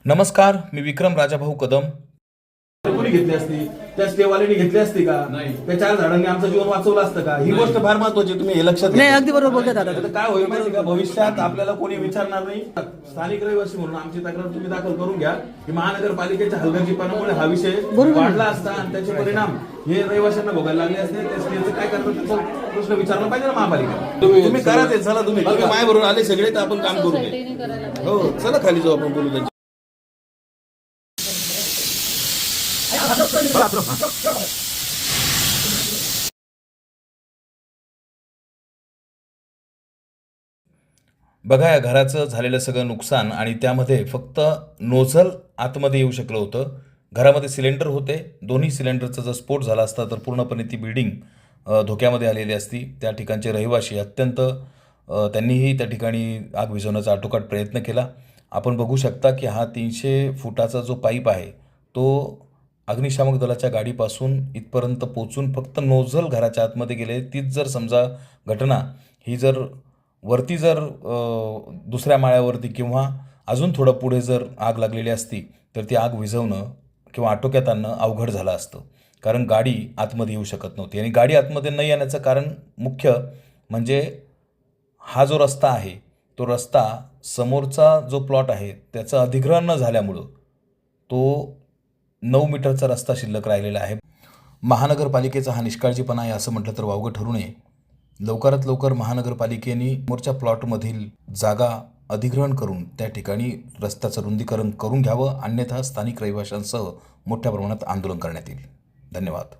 नमस्कार, मी विक्रम राजाभाऊ कदम. कोणी घेतली असती? त्या स्टेवाल्यांनी घेतली असती का? त्या 4 झाडांनी आमचं जीवन वाचवलं असतं का? ही गोष्ट फार महत्वाची, तुम्ही हे लक्षात नाही, घ्या. अगदी बरोबर बोलतात दादा. आता काय होईल माहिती का, भविष्यात आपल्याला कोणी विचारणार नाही. स्थानिक रहिवासी म्हणून आमची तक्रार तुम्ही दाखल करून घ्या की महानगरपालिकेच्या हलगर्जीपणामुळे हा विषय वाढला असता आणि त्याचे परिणाम हे रहिवाशांना भोगायला लागले असते. त्या स्टेचं काय करतात त्याचा प्रश्न विचारला पाहिजे ना महापालिका. तुम्ही करा ते, चला तुम्ही माझ्याबरोबर आले सगळे तर आपण काम करू दे. हो, चला खाली जाऊ, आपण बोलू त्यांच्या. बघा, या घराचं झालेलं सगळं नुकसान आणि त्यामध्ये फक्त नोझल आतमध्ये येऊ शकलं होतं. घरामध्ये सिलेंडर होते. दोन्ही सिलेंडरचा जर स्फोट झाला असता तर पूर्णपणे ती बिल्डिंग धोक्यामध्ये आलेली असती. त्या ठिकाणचे रहिवासी अत्यंत त्यांनीही त्या ठिकाणी आग विझवण्याचा आटोकाट प्रयत्न केला. आपण बघू शकता की हा 300 फुटाचा जो पाईप आहे तो अग्निशामक दलाच्या गाडीपासून इथपर्यंत पोचून फक्त नोझल घराच्या आतमध्ये गेले. तीच जर समजा घटना ही जर वरती जर दुसऱ्या माळ्यावरती किंवा अजून थोडं पुढे जर आग लागलेली असती तर ती आग विझवणं किंवा आटोक्यात आणणं अवघड झालं असतं. कारण गाडी आतमध्ये येऊ शकत नव्हती आणि गाडी आतमध्ये न येण्याचं कारण मुख्य म्हणजे हा जो रस्ता आहे तो रस्ता समोरचा जो प्लॉट आहे त्याचं अधिग्रहण न झाल्यामुळं तो 9 मीटरचा रस्ता शिल्लक राहिलेला आहे. महानगरपालिकेचा हा निष्काळजीपणा आहे असं म्हटलं तर वावगं ठरू नये. लवकरात लवकर महानगरपालिकेने समोरच्या प्लॉटमधील जागा अधिग्रहण करून त्या ठिकाणी रस्त्याचं रुंदीकरण करून घ्यावं, अन्यथा स्थानिक रहिवाशांसह मोठ्या प्रमाणात आंदोलन करण्यात येईल. धन्यवाद.